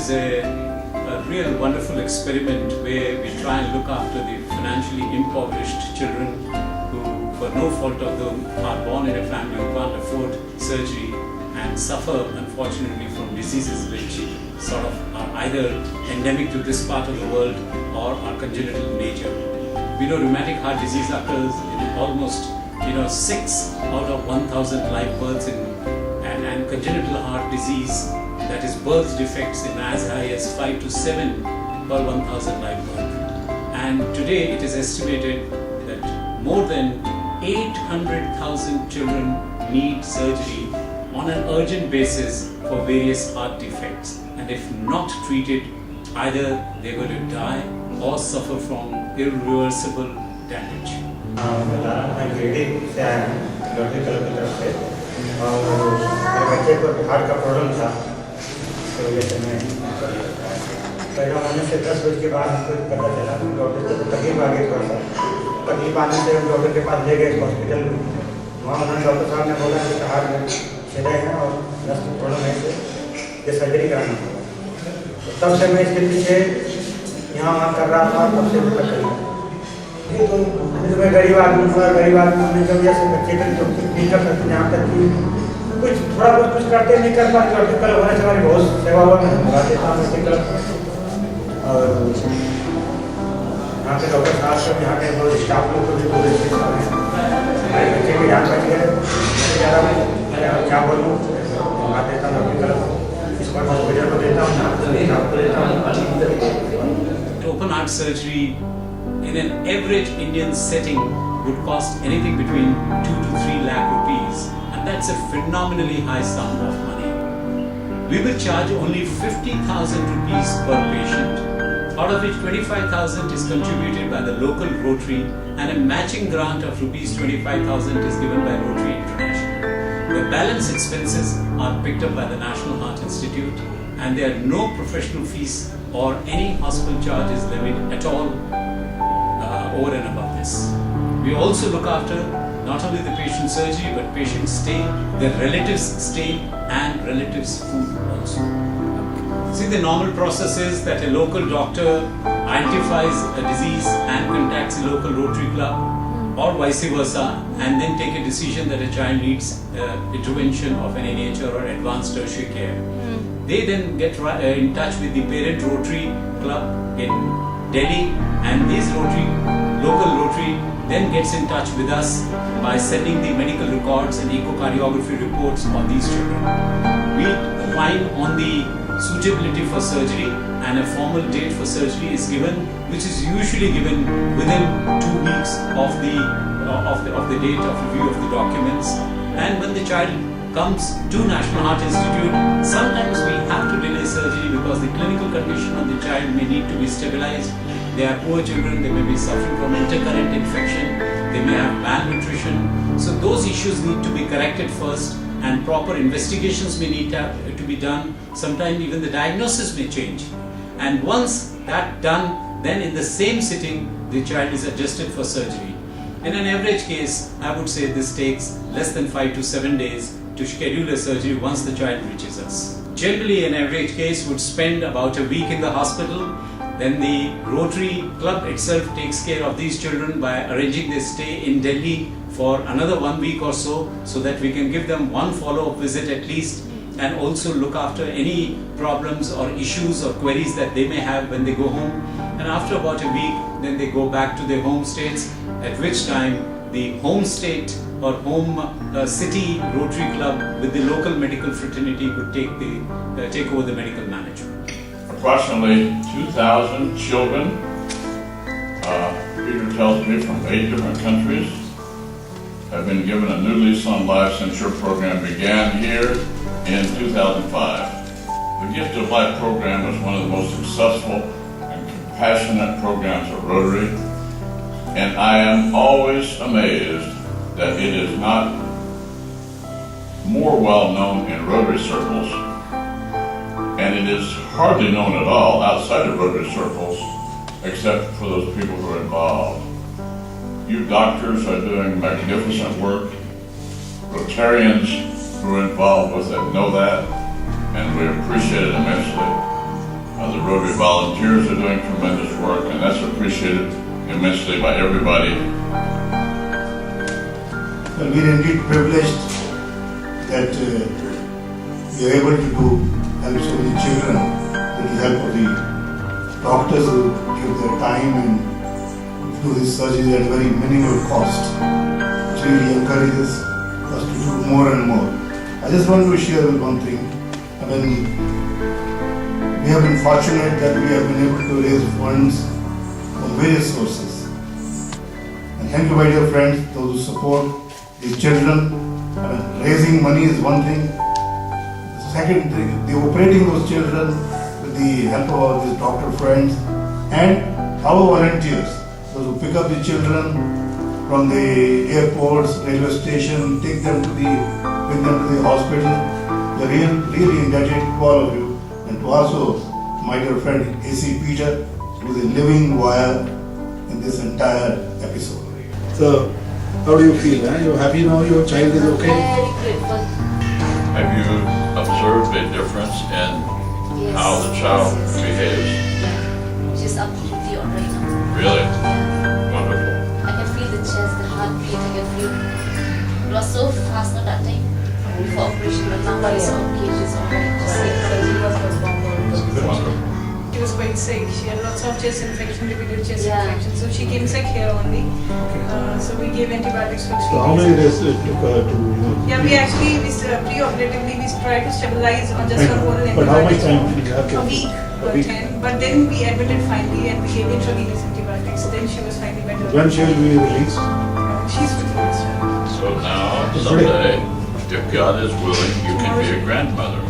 is a real wonderful experiment where we try and look after the financially impoverished children who, for no fault of them, are born in a family who can't afford surgery and suffer, unfortunately, from diseases which sort of are either endemic to this part of the world or are congenital in nature. We know rheumatic heart disease occurs in almost 6 out of 1,000 live births and congenital heart disease, that is birth defects, in as high as 5 to 7 per 1,000 live birth. And today it is estimated that more than 800,000 children need surgery on an urgent basis for various heart defects. And if not treated, either they're going to die or suffer from irreversible damage. मैं गिरडी से आया हूँ, lottery club की तरफ से, और मेरे बच्चे को हार्ट का प्रॉब्लम था, तो वजह से मैं पैदा होने से 10 बजे के बाद हमको पता चला। डॉक्टर से तकलीफ आ गई, थोड़ा सा तकलीफ आने से हम डॉक्टर के पास ले गए हॉस्पिटल में। वहाँ उन्होंने डॉक्टर साहब ने बोला कि हार्ट में छेदा है और नस की प्रॉब्लम है, ये सर्जरी कराना होगा। तो तब से मैं इसके पीछे यहाँ वहाँ कर रहा था, तब से तक करी। तो मैं गरीब आदमी में जब जैसे बच्चे का तो नहीं कर सकते, यहाँ तक कि कुछ थोड़ा बहुत कुछ करते नहीं कर पाते। और कल होने से हमारी बहुत सेवा हुआ, मैं बुला देता हूँ कल। और यहाँ के डॉक्टर साहब सब, यहाँ के बहुत स्टाफ लोग को भी बहुत अच्छे हैं। हमारे बच्चे की जान बच गए, ज़्यादा मैं क्या बोलूँ, बुला देता हूँ अपनी तरफ, इस पर हॉस्पिटल को देता हूँ। Open heart surgery in an average Indian setting would cost anything between 2 to 3 lakh rupees, and that's a phenomenally high sum of money. We will charge only 50,000 rupees per patient, out of which 25,000 is contributed by the local Rotary, and a matching grant of rupees 25,000 is given by Rotary International. The balance expenses are picked up by the National Heart Institute, and there are no professional fees or any hospital charges levied at all over and above this. We also look after not only the patient's surgery, but patient's stay, their relatives' stay, and relatives' food also. See, the normal process is that a local doctor identifies a disease and contacts a local Rotary Club, or vice versa, and then take a decision that a child needs intervention of any nature or advanced tertiary care. They then get in touch with the parent Rotary Club in Delhi, and this local Rotary then gets in touch with us by sending the medical records and echocardiography reports of these children. We opine on the suitability for surgery, and a formal date for surgery is given, which is usually given within 2 weeks of the date of review of the documents. And when the child comes to National Heart Institute, sometimes we have to delay surgery because the clinical condition of the child may need to be stabilized. They are poor children, they may be suffering from intercurrent infection, they may have malnutrition. So those issues need to be corrected first, and proper investigations may need to be done. Sometimes even the diagnosis may change. And once that's done, then in the same sitting, the child is adjusted for surgery. In an average case, I would say this takes less than 5 to 7 days to schedule a surgery once the child reaches us. Generally, an average case would spend about a week in the hospital. Then the Rotary Club itself takes care of these children by arranging their stay in Delhi for another 1 week or so that we can give them one follow-up visit at least, and also look after any problems or issues or queries that they may have when they go home. And after about a week, then they go back to their home states, at which time the home state or home city Rotary Club with the local medical fraternity would take over the medical management. Approximately 2,000 children, Peter tells me, from 8 different countries have been given a new lease on life since your program began here in 2005. The Gift of Life program is one of the most successful and compassionate programs of Rotary, and I am always amazed that it is not more well known in Rotary circles, and it is hardly known at all outside of Rotary circles, except for those people who are involved. You doctors are doing magnificent work. Rotarians who are involved with it know that, and we appreciate it immensely. The Rotary volunteers are doing tremendous work, and that's appreciated immensely by everybody. Well, we are indeed privileged that we are able to help so many children with the help of the doctors who give their time and do these surgeries at very minimal cost, which really encourages us to do more and more. I just want to share with one thing. I mean, we have been fortunate that we have been able to raise funds from various sources. And thank you, my dear friends, those who support these children. I mean, raising money is one thing. The second thing, the operating those children with the help of our these doctor friends and our volunteers, those who pick up the children from the airports, railway station, bring them to the hospital. We are really indebted to all of you, and to also my dear friend AC Peter, who is a living wire in this entire episode. So, how do you feel? You're happy now? Your child is okay? Very grateful. Have you observed a difference in Yes. how the child Yes. behaves? She's absolutely alright now. Really? Yeah. Wonderful. I can feel the chest, the heartbeat, I can feel. It was so fast at that time before operation, but now she's okay, she's alright. Wonderful. She was quite sick. She had lots of chest infection, repeated chest Yeah. infection. So she came sick here only. So we gave antibiotics for 3 So, how days. many days it took to, Yeah, we actually, pre-operatively, we tried to stabilize on just one oral But how much antibiotics. time did you have to? A week A per week. 10. But then we admitted finally and we gave intravenous antibiotics. Then she was finally better. When she will be released? She's with us. So now, someday, if God is willing, you can be a grandmother.